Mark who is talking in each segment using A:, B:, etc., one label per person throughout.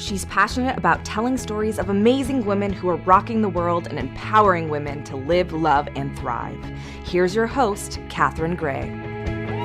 A: She's passionate about telling stories of amazing women who are rocking the world and empowering women to live, love, and thrive. Here's your host, Katherine Gray.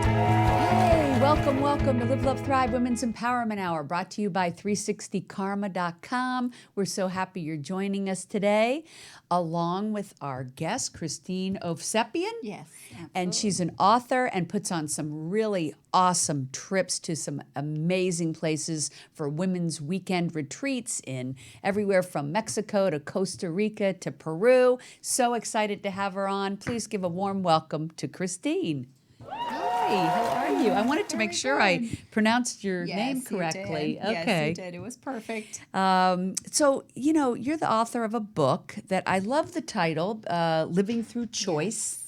B: Hey, welcome to Live, Love, Thrive Women's Empowerment Hour, brought to you by 360karma.com. We're so happy you're joining us today, along with our guest, Christine Ovsepian.
C: Yes, absolutely.
B: And she's an author and puts on some really awesome trips to some amazing places for women's weekend retreats in everywhere from Mexico to Costa Rica to Peru. So excited to have her on. Please give a warm welcome to Christine. Hi, how are you? I wanted to make sure I pronounced your name correctly.
C: You did.
B: Okay.
C: Yes, you did. It was perfect.
B: So, you're the author of a book that I love the title, Living Through Choice.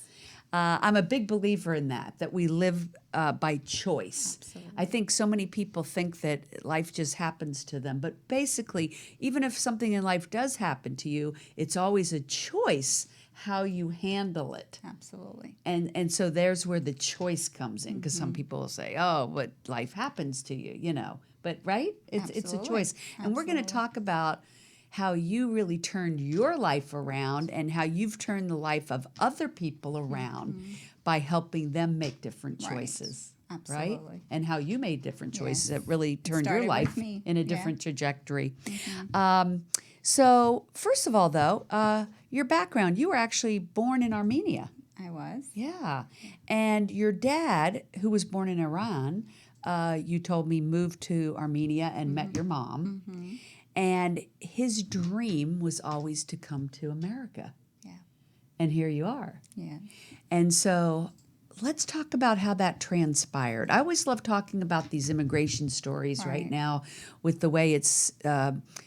B: I'm a big believer in that we live by choice.
C: Absolutely.
B: I think so many people think that life just happens to them. But basically, even if something in life does happen to you, it's always a choice how you handle it.
C: Absolutely.
B: And so there's where the choice comes in, because some people will say, oh, but life happens to you, But, right? It's a
C: Absolutely.
B: choice. And we're going to talk about how you really turned your life around and how you've turned the life of other people around by helping them make different choices.
C: Absolutely.
B: Right? And how you made different choices that really turned your
C: started with
B: life
C: me.
B: in a different trajectory. So, first of all, though, your background, you were actually born in Armenia.
C: I was.
B: Yeah. And your dad, who was born in Iran, you told me moved to Armenia and met your mom. And his dream was always to come to America.
C: Yeah.
B: And here you are.
C: Yeah.
B: And so let's talk about how that transpired. I always love talking about these immigration stories right now with the way it's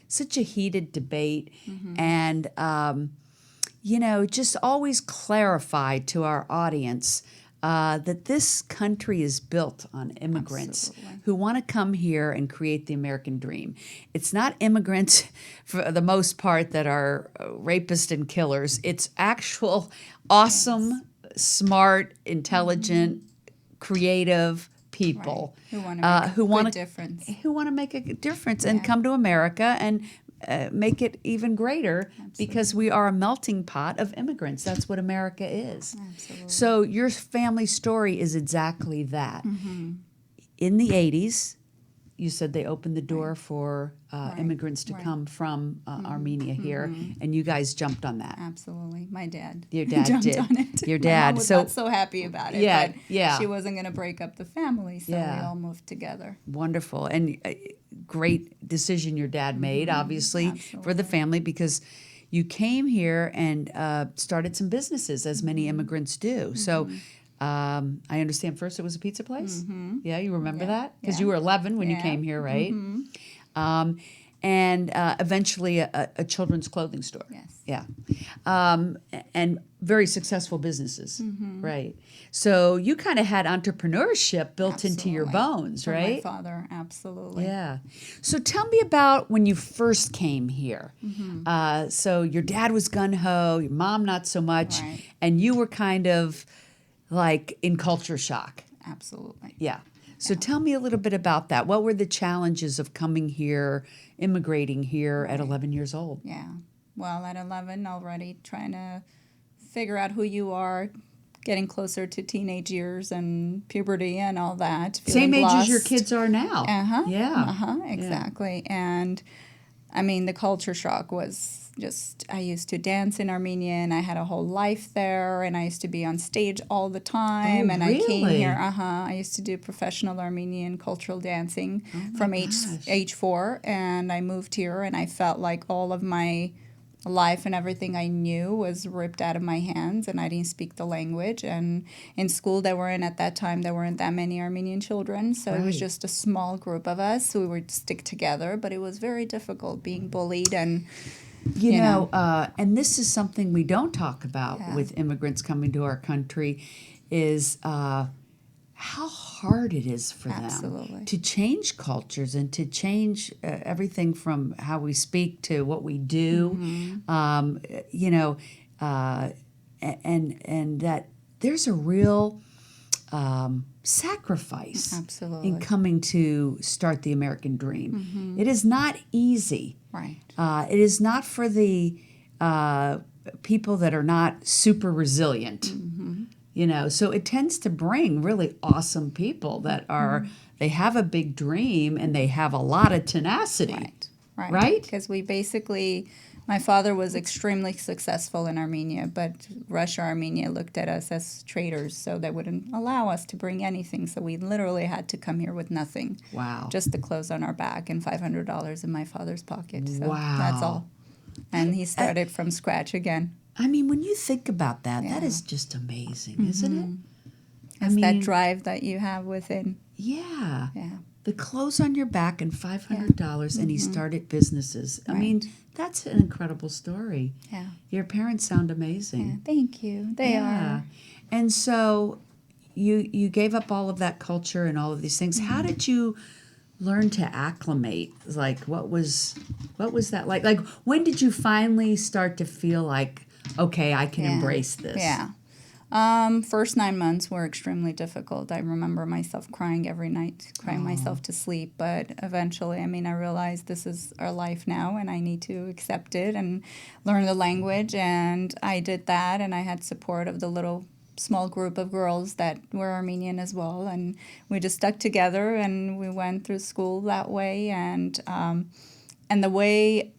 B: such a heated debate. And, just always clarify to our audience that this country is built on immigrants who want to come here and create the American dream. It's not immigrants, for the most part, that are rapists and killers. It's actual awesome, smart, intelligent, creative people
C: Who want to make a difference.
B: Who want to make a difference and come to America and make it even greater, because we are a melting pot of immigrants. That's what America is.
C: Absolutely.
B: So your family story is exactly that. In the 80s, you said they opened the door for immigrants to come from Armenia here, and you guys jumped on that.
C: Absolutely. My dad.
B: Your dad
C: jumped
B: did.
C: on it.
B: Your
C: My
B: dad.
C: mom was not so happy about it.
B: Yeah,
C: but
B: yeah.
C: She wasn't going to break up the family, so we all moved together.
B: Wonderful. And great decision your dad made, obviously, for the family, because you came here and started some businesses, as many immigrants do. So I understand first it was a pizza place? Yeah, you remember that? Because you were 11 when you came here, right? And eventually a children's clothing store.
C: Yes.
B: Yeah. And very successful businesses, right? So you kind of had entrepreneurship built into your bones,
C: From
B: right?
C: my father, absolutely.
B: Yeah. So tell me about when you first came here. So your dad was gung-ho, your mom not so much,
C: Right.
B: and you were kind of like in culture shock.
C: Absolutely.
B: Yeah. So tell me a little bit about that. What were the challenges of coming here, immigrating here at 11 years old?
C: Yeah. Well, at 11, already trying to figure out who you are, getting closer to teenage years and puberty and all that.
B: Same age as your
C: lost.
B: kids are now. Yeah.
C: Exactly. And I mean, the culture shock was just, I used to dance in Armenia and I had a whole life there, and I used to be on stage all the time.
B: Oh,
C: and I came
B: really?
C: here, I used to do professional Armenian cultural dancing from age 4. And I moved here and I felt like all of my life and everything I knew was ripped out of my hands, and I didn't speak the language. And in school that we're in at that time, there weren't that many Armenian children, so it was just a small group of us. We would stick together, but it was very difficult being bullied. And
B: You know, and this is something we don't talk about with immigrants coming to our country, is how hard it is for them to change cultures and to change everything from how we speak to what we do. And that there's a real sacrifice
C: Absolutely.
B: in coming to start the American dream. It is not easy.
C: Right.
B: It is not for the people that are not super resilient. So it tends to bring really awesome people that are, they have a big dream and they have a lot of tenacity. Right?
C: Because my father was extremely successful in Armenia, but Armenia looked at us as traitors, so they wouldn't allow us to bring anything. So we literally had to come here with nothing.
B: Wow.
C: Just the clothes on our back and $500 in my father's pocket. So
B: Wow.
C: that's all. And he started from scratch again.
B: I mean, when you think about that, that
C: Yeah.
B: is just amazing, isn't it?
C: It's that drive that you have within.
B: Yeah.
C: Yeah.
B: The clothes on your back and $500, and he started businesses. I mean, that's an incredible story.
C: Yeah.
B: Your parents sound amazing.
C: Yeah. Thank you. They are.
B: And so you gave up all of that culture and all of these things. How did you learn to acclimate? Like, what was that like? Like, when did you finally start to feel like, okay, I can embrace this?
C: Yeah. First 9 months were extremely difficult. I remember myself crying every night, crying myself to sleep. But eventually, I realized this is our life now, and I need to accept it and learn the language. And I did that, and I had support of the little small group of girls that were Armenian as well. And we just stuck together, and we went through school that way. And the way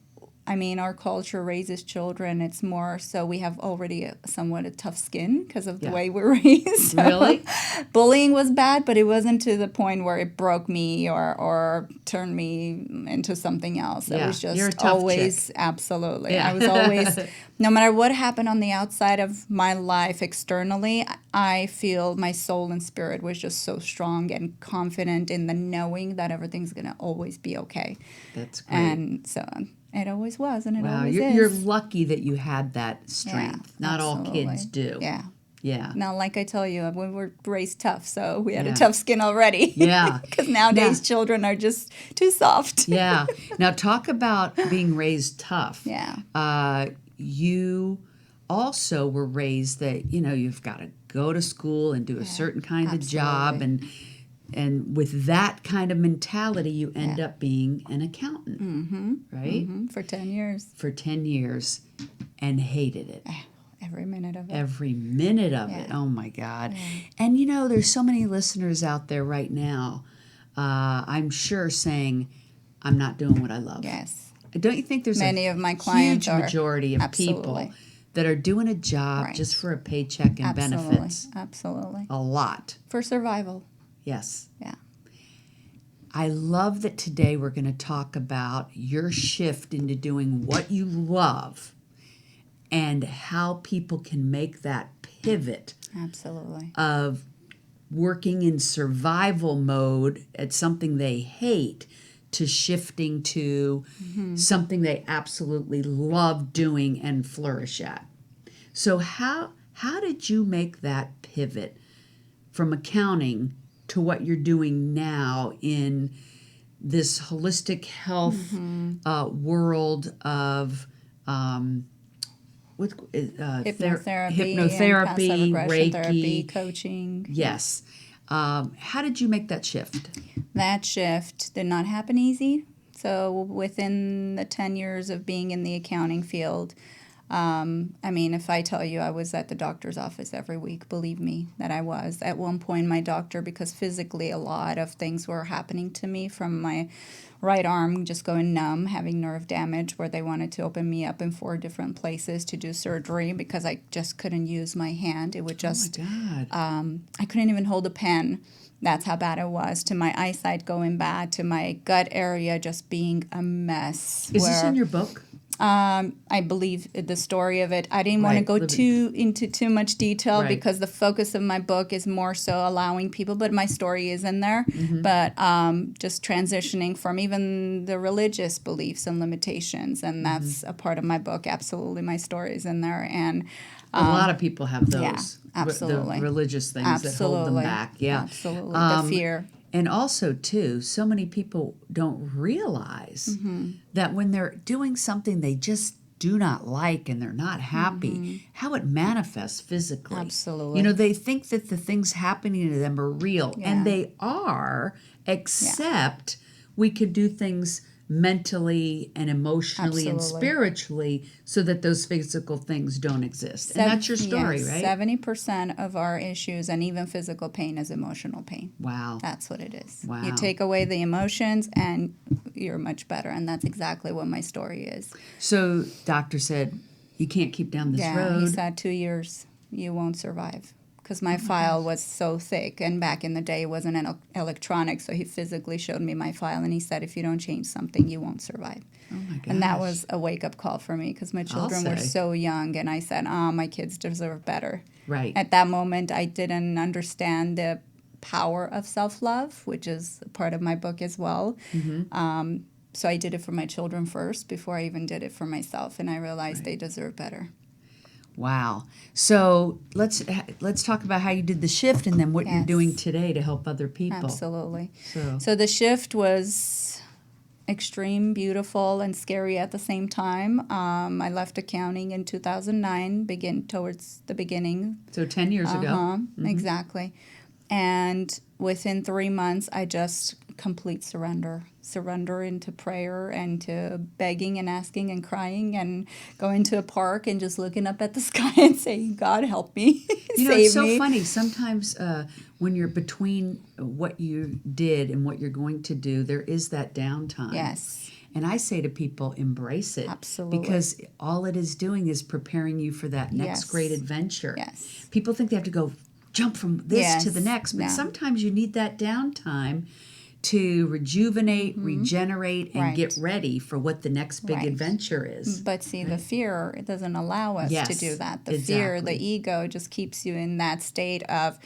C: our culture raises children, it's more so we have already somewhat a tough skin because of the way we're raised. So
B: Really?
C: Bullying was bad, but it wasn't to the point where it broke me or turned me into something else. It was just
B: you're a tough
C: always,
B: chick.
C: absolutely.
B: Yeah.
C: I was always, no matter what happened on the outside of my life externally, I feel my soul and spirit was just so strong and confident in the knowing that everything's going to always be okay.
B: That's great.
C: And so it always was, and it always
B: you're
C: is.
B: lucky that you had that strength. Not all kids do.
C: Yeah.
B: Yeah.
C: Now, like I tell you, we were raised tough, so we had a tough skin already.
B: Yeah.
C: Because nowadays children are just too soft.
B: Yeah. Now, talk about being raised tough.
C: Yeah.
B: You also were raised that, you've got to go to school and do a certain kind of job. And with that kind of mentality, you end up being an accountant, right?
C: For 10 years.
B: For 10 years, and hated it.
C: Every minute of it.
B: Every minute of it. Oh, my God.
C: Yeah.
B: And, there's so many listeners out there right now, I'm sure, saying, I'm not doing what I love.
C: Yes.
B: Don't you think there's
C: many of my clients
B: huge majority of people that are doing a job just for a paycheck and benefits?
C: Absolutely.
B: A lot.
C: For survival.
B: Yes.
C: Yeah.
B: I love that today we're going to talk about your shift into doing what you love and how people can make that pivot
C: Absolutely.
B: of working in survival mode at something they hate to shifting to something they absolutely love doing and flourish at. So how did you make that pivot from accounting to what you're doing now in this holistic health world of hypnotherapy, Reiki,
C: therapy, coaching.
B: Yes. How did you make that shift?
C: That shift did not happen easy. So within the 10 years of being in the accounting field, if I tell you I was at the doctor's office every week, believe me that I was. At one point, my doctor, because physically a lot of things were happening to me from my right arm just going numb, having nerve damage, where they wanted to open me up in 4 different places to do surgery because I just couldn't use my hand. It would just,
B: oh my God.
C: I couldn't even hold a pen. That's how bad it was, to my eyesight going bad, to my gut area just being a mess.
B: Is this in your book?
C: I believe the story of it. I didn't want to go into too much detail because the focus of my book is more so allowing people, but my story is in there. But just transitioning from even the religious beliefs and limitations, and that's a part of my book. Absolutely, my story is in there, and
B: a lot of people have those.
C: Yeah, absolutely.
B: The religious things that hold them back. Yeah,
C: absolutely. The fear.
B: And also, too, so many people don't realize that when they're doing something they just do not like and they're not happy, how it manifests physically.
C: Absolutely.
B: You know, they think that the things happening to them are real, and they are, except we could do things mentally and emotionally and spiritually so that those physical things don't exist. And that's your story, right?
C: 70% of our issues and even physical pain is emotional pain.
B: Wow.
C: That's what it is.
B: Wow.
C: You take away the emotions and you're much better. And that's exactly what my story is.
B: So doctor said, you can't keep down this road.
C: He said 2 years, you won't survive. Because my file was so thick, and back in the day it wasn't electronic, so he physically showed me my file, and he said, if you don't change something, you won't survive.
B: Oh my gosh.
C: And that was a wake-up call for me, because my children were so young, and I said, my kids deserve better.
B: Right.
C: At that moment, I didn't understand the power of self-love, which is a part of my book as well. So I did it for my children first before I even did it for myself, and I realized they deserve better.
B: Wow. So let's talk about how you did the shift and then what you're doing today to help other people.
C: Absolutely. So the shift was extreme, beautiful, and scary at the same time. I left accounting in 2009, towards the beginning.
B: So 10 years ago.
C: Exactly. And within 3 months, I just complete surrender into prayer and to begging and asking and crying and going to a park and just looking up at the sky and saying, God, help me,
B: You know,
C: save
B: it's so
C: me.
B: funny. Sometimes when you're between what you did and what you're going to do, there is that downtime.
C: Yes.
B: And I say to people, embrace it.
C: Absolutely.
B: Because all it is doing is preparing you for that next great adventure.
C: Yes.
B: People think they have to go jump from this to the next, but sometimes you need that downtime to rejuvenate, regenerate, and get ready for what the next big adventure is.
C: But see, the fear, it doesn't allow us to do that. The fear, the ego just keeps you in that state of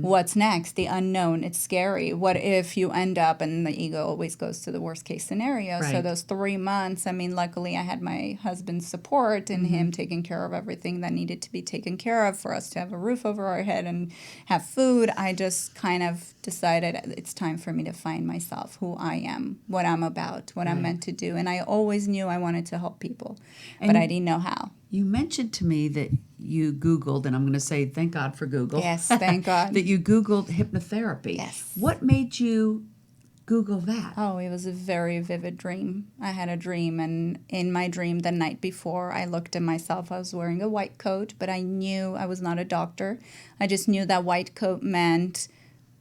C: what's next, the unknown. It's scary. What if you end up, and the ego always goes to the worst case scenario. So those 3 months, I mean, luckily I had my husband's support and him taking care of everything that needed to be taken care of for us to have a roof over our head and have food. I just kind of decided it's time for me to find myself, who I am, what I'm about, what I'm meant to do. And I always knew I wanted to help people, but I didn't know how.
B: You mentioned to me that you Googled, and I'm going to say thank God for Google.
C: Yes, thank God.
B: that you Googled hypnotherapy.
C: Yes.
B: What made you Google that?
C: Oh, it was a very vivid dream. I had a dream, and in my dream the night before, I looked at myself. I was wearing a white coat, but I knew I was not a doctor. I just knew that white coat meant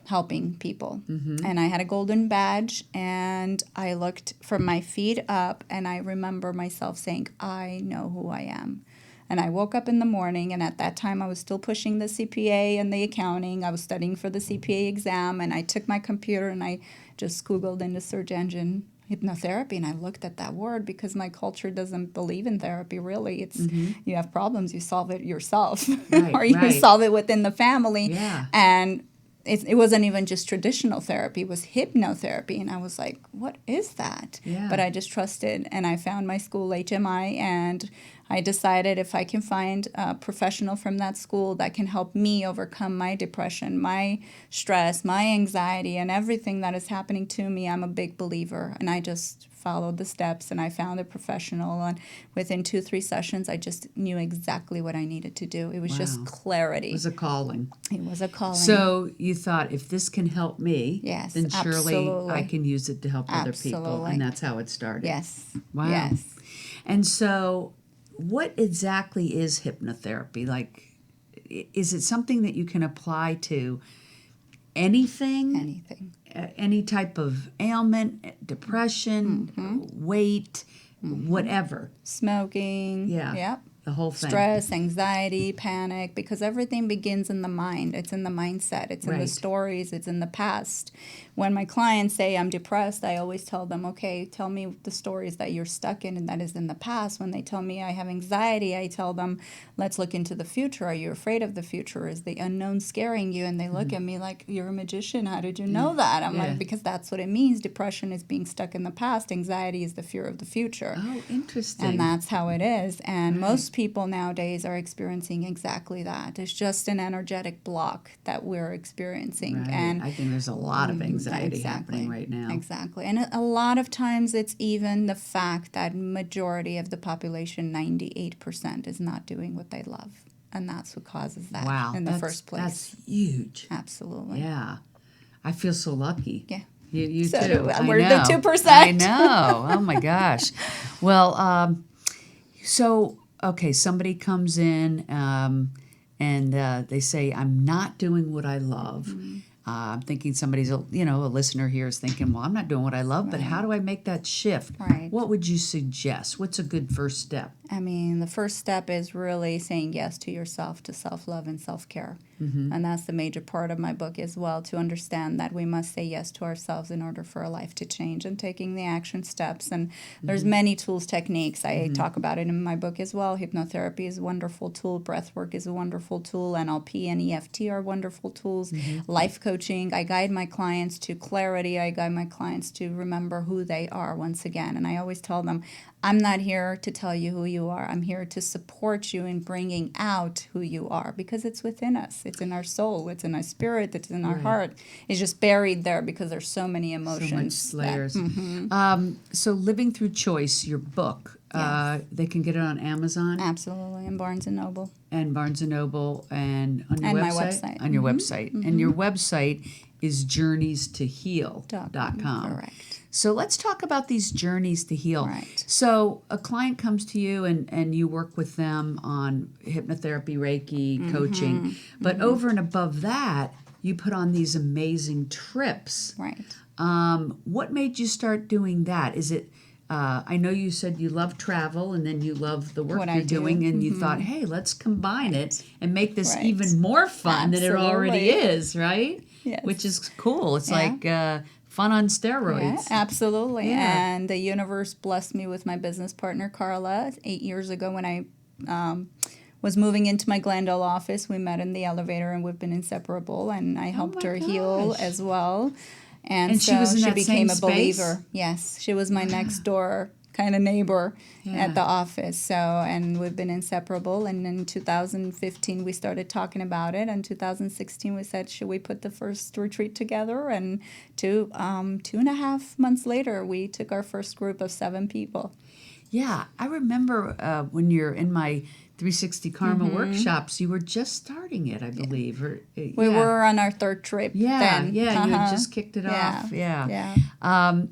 C: helping people. And I had a golden badge, and I looked from my feet up, and I remember myself saying, I know who I am. And I woke up in the morning, and at that time I was still pushing the CPA and the accounting. I was studying for the CPA exam, and I took my computer and I just Googled in the search engine hypnotherapy, and I looked at that word because my culture doesn't believe in therapy, really. It's you have problems, you solve it yourself, or you solve it within the family. And it wasn't even just traditional therapy, it was hypnotherapy. And I was like, what is that? But I just trusted, and I found my school, HMI, and I decided if I can find a professional from that school that can help me overcome my depression, my stress, my anxiety, and everything that is happening to me, I'm a big believer. And I just followed the steps, and I found a professional. And within 2-3 sessions, I just knew exactly what I needed to do. It was just clarity.
B: It was a calling.
C: It was a calling.
B: So you thought, if this can help me, then surely
C: absolutely.
B: I can use it to help other people. And that's how it started.
C: Yes.
B: Wow.
C: Yes.
B: And so what exactly is hypnotherapy? Like, is it something that you can apply to anything?
C: Anything.
B: Any type of ailment, depression, weight, whatever.
C: Smoking.
B: Yep. The whole thing.
C: Stress, anxiety, panic, because everything begins in the mind. It's in the mindset. It's in the stories. It's in the past. When my clients say I'm depressed, I always tell them, okay, tell me the stories that you're stuck in and that is in the past. When they tell me I have anxiety, I tell them, let's look into the future. Are you afraid of the future? Is the unknown scaring you? And they look at me like, you're a magician. How did you know that? I'm like, because that's what it means. Depression is being stuck in the past. Anxiety is the fear of the future.
B: Oh, interesting.
C: And that's how it is. And most people nowadays are experiencing exactly that. It's just an energetic block that we're experiencing.
B: Right.
C: And
B: I think there's a lot of anxiety happening right now.
C: Exactly. And a lot of times it's even the fact that majority of the population, 98%, is not doing what they love. And that's what causes that in the first place.
B: That's huge.
C: Absolutely.
B: Yeah. I feel so lucky.
C: Yeah.
B: You
C: So
B: too.
C: do we.
B: I
C: We're
B: know.
C: the 2%.
B: I know. Oh my gosh. Well, so okay, somebody comes in and they say, "I'm not doing what I love." I'm thinking somebody's, a listener here is thinking, "Well, I'm not doing what I love, but how do I make that shift?"
C: Right.
B: What would you suggest? What's a good first step?
C: I mean, the first step is really saying yes to yourself, to self-love and self-care. And that's the major part of my book as well, to understand that we must say yes to ourselves in order for our life to change, and taking the action steps. And there's many tools, techniques. I talk about it in my book as well. Hypnotherapy is a wonderful tool. Breath work is a wonderful tool. NLP and EFT are wonderful tools. Life coaching. I guide my clients to clarity. I guide my clients to remember who they are once again. And I always tell them, I'm not here to tell you who you are. I'm here to support you in bringing out who you are, because it's within us. It's in our soul. It's in our spirit. It's in our heart. It's just buried there because there's so many emotions.
B: So much layers. So Living Through Choice, your book, they can get it on Amazon.
C: Absolutely. And Barnes & Noble.
B: And Barnes & Noble and on your
C: And
B: website?
C: my website.
B: On your website. And your website is journeystoheal.com.
C: Correct.
B: So let's talk about these journeys to heal.
C: Right.
B: So a client comes to you and you work with them on hypnotherapy, Reiki, coaching. But over and above that, you put on these amazing trips.
C: Right.
B: What made you start doing that? Is it, I know you said you love travel and then you love the work
C: What
B: you're
C: I do.
B: doing, and you thought, hey, let's combine it and make this
C: Right.
B: even more fun than it already
C: Absolutely.
B: is, right?
C: Yes.
B: Which is cool. It's
C: Yeah.
B: like fun on
C: Yeah,
B: steroids.
C: absolutely.
B: Yeah.
C: And the universe blessed me with my business partner, Carla, 8 years ago when I was moving into my Glendale office. We met in the elevator and we've been inseparable, and I helped her heal
B: gosh.
C: as well. And
B: And
C: so
B: she was in that
C: became
B: same
C: a believer. Yes, she was my next door kind of neighbor at the office. So, and we've been inseparable. And in 2015, we started talking about it. And 2016, we said, should we put the first retreat together? And 2.5 months later, we took our first group of 7 people.
B: Yeah, I remember when you're in my 360 Karma workshops, you were just starting it, I believe. Or,
C: We were on our 3rd trip then.
B: you had just kicked it off.
C: Yeah.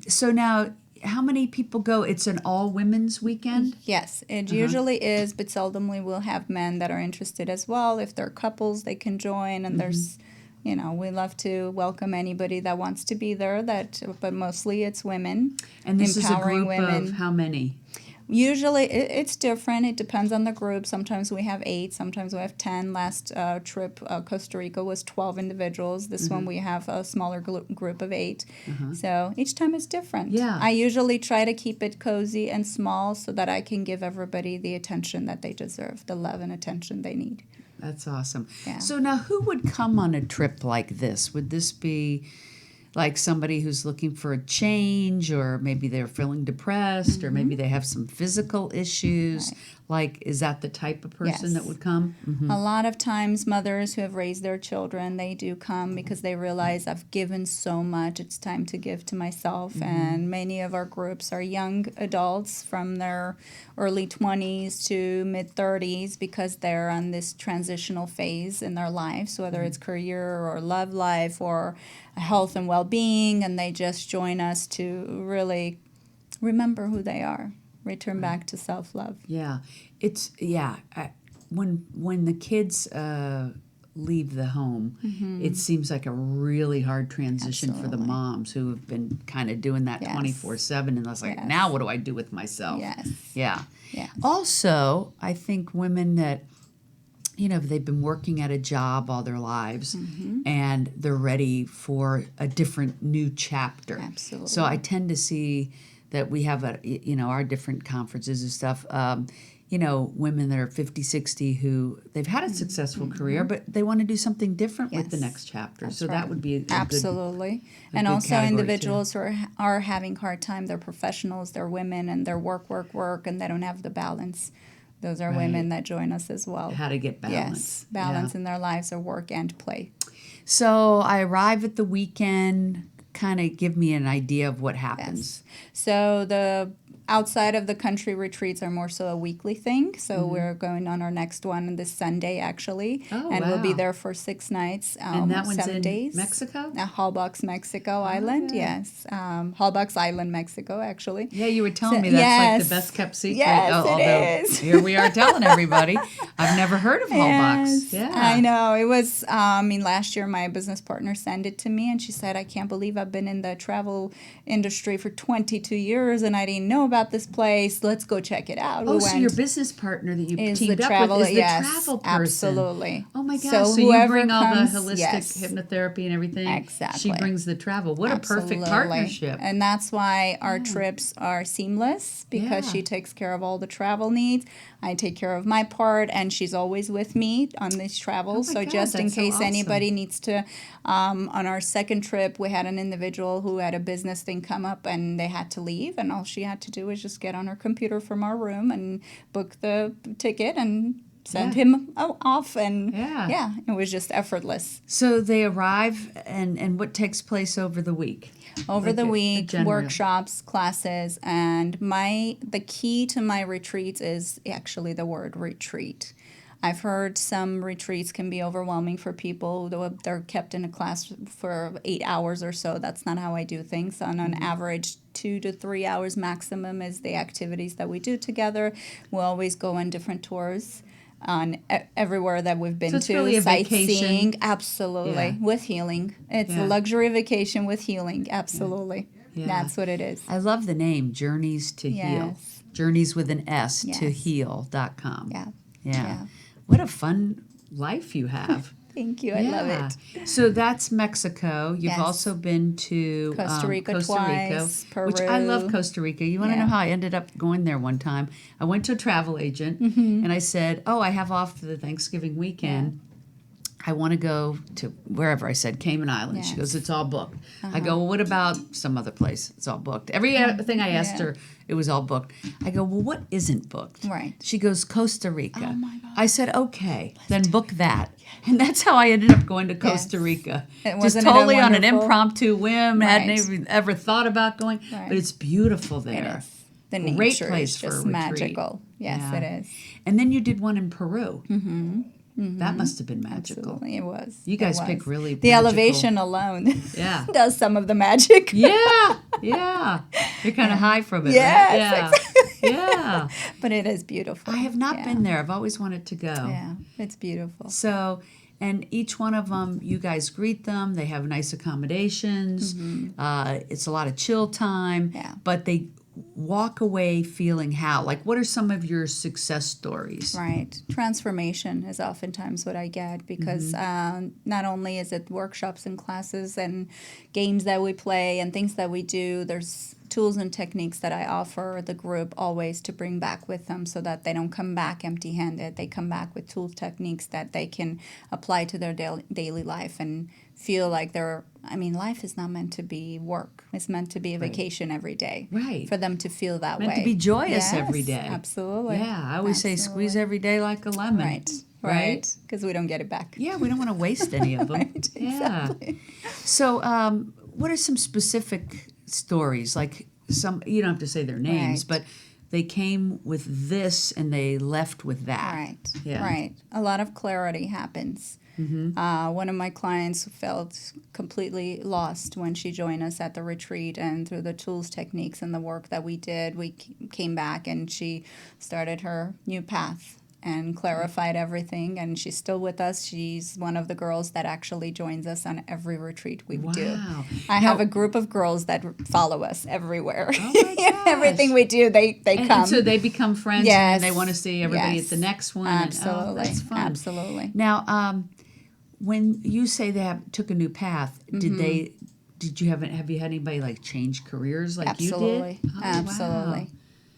B: So now, how many people go? It's an all-women's weekend?
C: Yes, it usually is, but seldomly we'll have men that are interested as well. If they're couples, they can join, and there's, we love to welcome anybody that wants to be there. But mostly it's women.
B: And this is a
C: empowering
B: group
C: women.
B: of how many?
C: Usually it's different. It depends on the group. Sometimes we have 8, sometimes we have 10. Last trip, Costa Rica, was 12 individuals. This one we have a smaller group of 8. So each time is different.
B: Yeah.
C: I usually try to keep it cozy and small so that I can give everybody the attention that they deserve, the love and attention they need.
B: That's awesome.
C: Yeah.
B: So now, who would come on a trip like this? Would this be like somebody who's looking for a change, or maybe they're feeling depressed, or maybe they have some physical issues?
C: Right.
B: Like, is that the type of person
C: Yes.
B: that would come?
C: A lot of times mothers who have raised their children, they do come because they realize I've given so much, it's time to give to myself. And many of our groups are young adults from their early 20s to mid-30s, because they're on this transitional phase in their lives, whether it's career or love life or health and well-being, and they just join us to really remember who they are. Return back to self-love.
B: Yeah, it's when the kids leave the home, it seems like a really hard transition for the
C: Absolutely.
B: moms who have been kind of doing that
C: Yes.
B: 24/7, and I was like,
C: Yes.
B: now what do I do with myself?
C: Yes.
B: Yeah.
C: Yes.
B: Also, I think women that they've been working at a job all their lives, and they're ready for a different new chapter.
C: Absolutely.
B: So I tend to see that we have our different conferences and stuff. Women that are 50, 60 who they've had a successful career, but they want to do something different with the
C: Yes.
B: next chapter.
C: That's
B: So
C: right.
B: that would be a
C: Absolutely.
B: a
C: And
B: good
C: also
B: category,
C: individuals who are having hard time, they're professionals, they're women, and they're work, and they don't have the balance Those are
B: Right.
C: women that join us as well.
B: How to get balance.
C: Yes, balance in their lives of work and play.
B: So I arrive at the weekend. Kind of give me an idea of what happens.
C: So the outside of the country retreats are more so a weekly thing. So we're going on our next one this Sunday, actually.
B: Oh,
C: and we'll be
B: wow.
C: there for 6 nights,
B: And that one's
C: 7
B: in
C: days.
B: Mexico?
C: Hallbox, Mexico Island,
B: yeah.
C: yes. Hallbox Island, Mexico, actually.
B: Yeah, you were telling
C: So-
B: me that's like
C: yes.
B: the best kept secret.
C: Yes, it
B: although
C: is.
B: Here we are telling everybody. I've never heard of Hallbox.
C: Yes,
B: Yeah.
C: I know. It was, last year my business partner sent it to me and she said, I can't believe I've been in the travel industry for 22 years and I didn't know about this place. Let's go check it out.
B: Oh, so your business partner that you
C: is
B: teamed
C: the
B: up
C: travel,
B: with is
C: yes,
B: the travel person.
C: absolutely.
B: Oh my gosh!
C: So
B: So you
C: whoever
B: bring all
C: comes,
B: the holistic
C: yes.
B: hypnotherapy and everything.
C: Exactly.
B: She brings the travel. What a perfect
C: Absolutely.
B: partnership.
C: And that's why our trips are seamless because
B: Yeah.
C: she takes care of all the travel needs. I take care of my part, and she's always with me on these travels.
B: Oh my
C: So
B: God,
C: just in
B: that's so
C: case
B: awesome.
C: anybody needs to, on our second trip, we had an individual who had a business thing come up and they had to leave, and all she had to do was just get on her computer from our room and book the ticket and send
B: Yeah.
C: him off, and
B: Yeah.
C: it was just effortless.
B: So they arrive, and what takes place over the week?
C: Over
B: Like
C: the
B: a
C: week,
B: general-
C: workshops, classes, and the key to my retreats is actually the word retreat. I've heard some retreats can be overwhelming for people. They're kept in a class for 8 hours or so. That's not how I do things. On an average, 2 to 3 hours maximum is the activities that we do together. We'll always go on different tours on everywhere that we've been
B: So it's
C: to,
B: really a vacation.
C: sightseeing, absolutely,
B: Yeah.
C: with healing. It's
B: Yeah.
C: a luxury vacation with healing, absolutely.
B: Yeah.
C: That's what it is.
B: I love the name Journeys to Heal.
C: Yes.
B: Journeys with an S to
C: Yes.
B: heal.com.
C: Yeah.
B: Yeah.
C: Yeah.
B: What a fun life you have.
C: Thank you. I love it.
B: So that's Mexico. You've
C: Yes.
B: also been to
C: Costa Rica twice,
B: which I love
C: Peru.
B: Costa Rica. You want to
C: Yeah.
B: know how I ended up going there one time? I went to a travel agent
C: Mm-hmm.
B: and I said, "Oh, I have off the Thanksgiving weekend. I want to go to wherever." I said Cayman Islands. She
C: Yes.
B: goes, "It's all booked." I go, "Well, what about some other place? It's all booked." Every thing I asked
C: Yeah.
B: her, it was all booked. I go, "Well, what isn't booked?"
C: Right.
B: She goes, "Costa Rica."
C: Oh, my God.
B: I said, "Okay, then book that." And that's how I ended up going to Costa
C: Yes.
B: Rica.
C: And
B: Just
C: wasn't it a
B: totally on an
C: wonderful-
B: impromptu whim. Hadn't
C: Right.
B: even ever thought about going.
C: Right.
B: But it's beautiful
C: It
B: there.
C: is. The
B: Great
C: nature
B: place
C: is
B: for a
C: just
B: retreat.
C: magical. Yes,
B: Yeah.
C: it is.
B: And then you did one in Peru. That must have been magical.
C: Absolutely, it was.
B: You guys
C: It
B: pick
C: was.
B: really
C: The
B: magical-
C: elevation alone
B: Yeah.
C: does some of the magic.
B: Yeah, yeah. You're kind of high from it,
C: Yes,
B: right? Yeah.
C: But it is beautiful.
B: I have not
C: Yeah.
B: been there. I've always wanted to go.
C: Yeah, it's beautiful.
B: So, and each one of them, you guys greet them. They have nice accommodations. It's a lot of chill time.
C: Yeah.
B: But they walk away feeling how? Like, what are some of your success stories?
C: Right. Transformation is oftentimes what I get because not only is it workshops and classes and games that we play and things that we do, there's tools and techniques that I offer the group always to bring back with them so that they don't come back empty-handed. They come back with tools, techniques that they can apply to their daily life and feel like life is not meant to be work. It's meant to be a vacation every day.
B: Right.
C: For them to feel that way.
B: Meant to be joyous
C: Yes,
B: every day.
C: Absolutely.
B: Yeah, I always say squeeze every day like a lemon.
C: Right. Right. Because we don't get it back.
B: Yeah, we don't want to waste any of them.
C: Right, exactly.
B: Yeah. So, what are some specific stories? Like you don't have to say their names,
C: Right.
B: but they came with this and they left with that.
C: Right.
B: Yeah.
C: Right. A lot of clarity happens. One of my clients felt completely lost when she joined us at the retreat, and through the tools, techniques, and the work that we did, we came back and she started her new path and clarified everything, and she's still with us. She's one of the girls that actually joins us on every retreat we do.
B: Wow.
C: I have a group of girls that follow us everywhere.
B: Oh my gosh.
C: Everything we do, they come.
B: And so they become friends
C: Yes.
B: and they want to see everybody
C: Yes.
B: at the next one. And,
C: Absolutely.
B: that's fun.
C: Absolutely.
B: Now, when you say they took a new path, did you have you had anybody like change careers like
C: Absolutely.
B: you did? Oh,
C: Absolutely.
B: wow.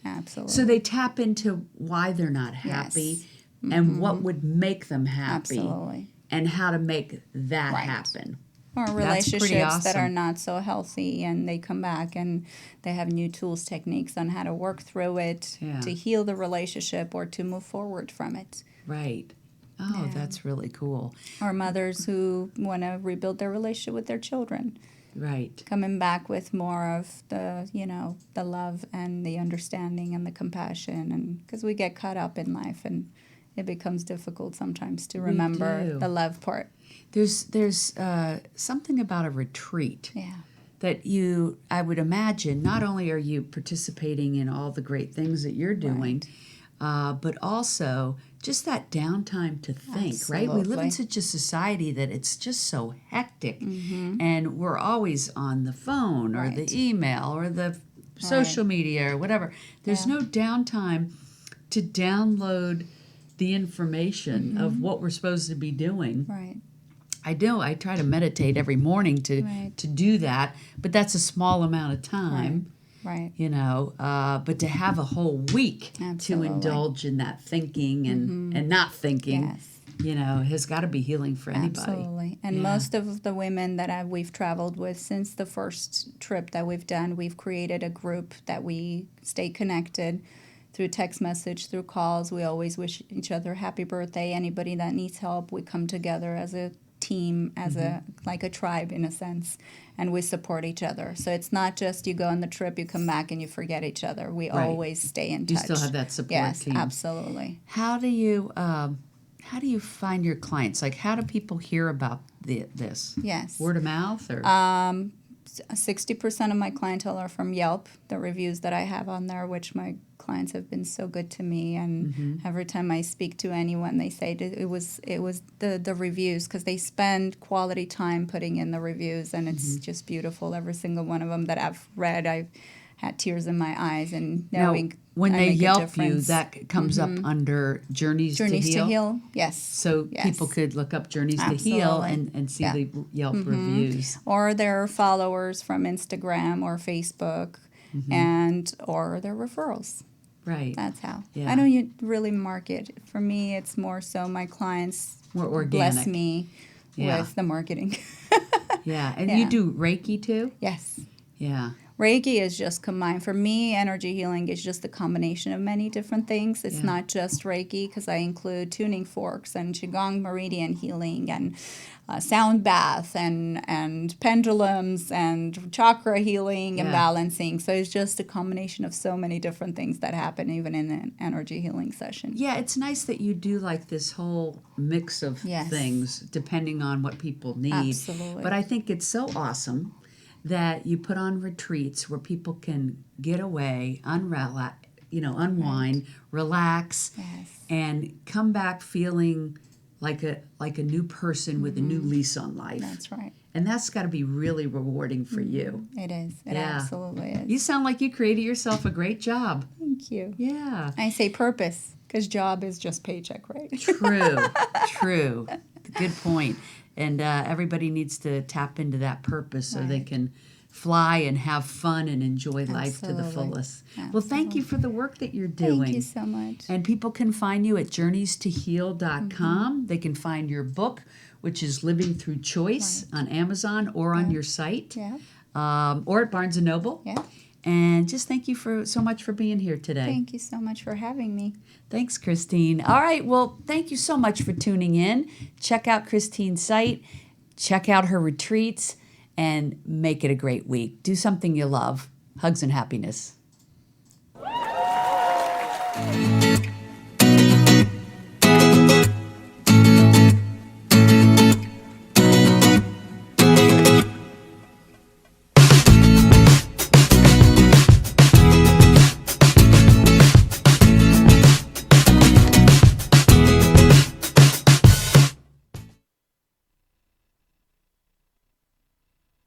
C: Absolutely.
B: So they tap into why they're not happy and what would make them happy
C: Absolutely.
B: and how to make that
C: Right.
B: happen.
C: or
B: pretty
C: relationships that are
B: awesome.
C: not so healthy, and they come back and they have new tools, techniques on how to work through it,
B: Yeah.
C: to heal the relationship or to move forward from it.
B: Right. Oh,
C: Yeah.
B: that's really cool.
C: Or mothers who want to rebuild their relationship with their children,
B: Right.
C: coming back with more of the, the love and the understanding and the compassion, and because we get caught up in life and it becomes difficult sometimes to remember
B: do.
C: the love part.
B: There's something about a retreat
C: Yeah.
B: that I would imagine, not only are you participating in all the great things that you're doing, but also just that downtime to think, right? We live in
C: Absolutely.
B: such a society that it's just so hectic, and we're always on the phone or the
C: Right.
B: email or the social media or whatever. There's no downtime to download the information of what we're supposed to be doing.
C: Right.
B: I do. I try to meditate every morning to
C: Right.
B: do that, but that's a small amount of time.
C: Right.
B: But to have a whole week
C: Absolutely.
B: to indulge in that thinking and not thinking,
C: Yes.
B: has got to be healing for anybody.
C: Absolutely. And
B: Yeah.
C: most of the women that we've traveled with since the first trip that we've done, we've created a group that we stay connected through text message, through calls. We always wish each other happy birthday. Anybody that needs help, we come together as a team, as like a tribe in a sense, and we support each other. So it's not just you go on the trip, you come back and you forget each other. We
B: Right.
C: always stay in
B: You
C: touch.
B: still have that support
C: yes,
B: team.
C: absolutely.
B: How do you find your clients? Like, how do people hear about this?
C: Yes.
B: Word of mouth or
C: 60% of my clientele are from Yelp, the reviews that I have on there, which my clients have been so good to me. And every time I speak to anyone, they say it was the reviews, because they spend quality time putting in the reviews, and it's just beautiful. Every single one of them that I've read, I've had tears in my eyes, and knowing
B: now, when
C: I
B: they
C: make a
B: Yelp you,
C: difference.
B: that comes up under Journeys
C: Journeys
B: to Heal.
C: Yes.
B: So
C: Yes.
B: people could look up Journeys to Heal
C: Absolutely.
B: and see
C: Yeah.
B: the Yelp reviews.
C: Or their followers from Instagram or Facebook, and or their referrals.
B: Right.
C: That's how.
B: Yeah.
C: I don't really market. For me, it's more so my clients
B: More organic.
C: bless me
B: Yeah.
C: with the marketing.
B: Yeah. And
C: Yeah.
B: you do Reiki too?
C: Yes.
B: Yeah.
C: Reiki is just combined. For me, energy healing is just a combination of many different things. It's
B: Yeah.
C: not just Reiki, because I include tuning forks and Qigong meridian healing and sound bath and pendulums and chakra healing and
B: Yeah.
C: balancing. So it's just a combination of so many different things that happen even in an energy healing session.
B: Yeah, it's nice that you do like this whole mix of
C: Yes.
B: things depending on what people need.
C: Absolutely.
B: But I think it's so awesome that you put on retreats where people can get away, unwind, relax,
C: Yes.
B: and come back feeling like a new person with a new lease on life.
C: That's right.
B: And that's got to be really rewarding for you.
C: It is. It
B: Yeah.
C: absolutely is.
B: You sound like you created yourself a great job.
C: Thank you.
B: Yeah.
C: I say purpose, because job is just paycheck, right?
B: True. Good point. And everybody needs to tap into that purpose so they
C: Right.
B: can fly and have fun and enjoy life to the
C: Absolutely.
B: fullest. Well, thank you for the work that you're doing.
C: Thank you so much.
B: And people can find you at journeystoheal.com. They can find your book, which is Living Through Choice, on Amazon or on your site,
C: Yeah.
B: or at Barnes & Noble.
C: Yeah.
B: And just thank you so much for being here today.
C: Thank you so much for having me.
B: Thanks, Christine. All right, well, thank you so much for tuning in. Check out Christine's site, check out her retreats, and make it a great week. Do something you love. Hugs and happiness.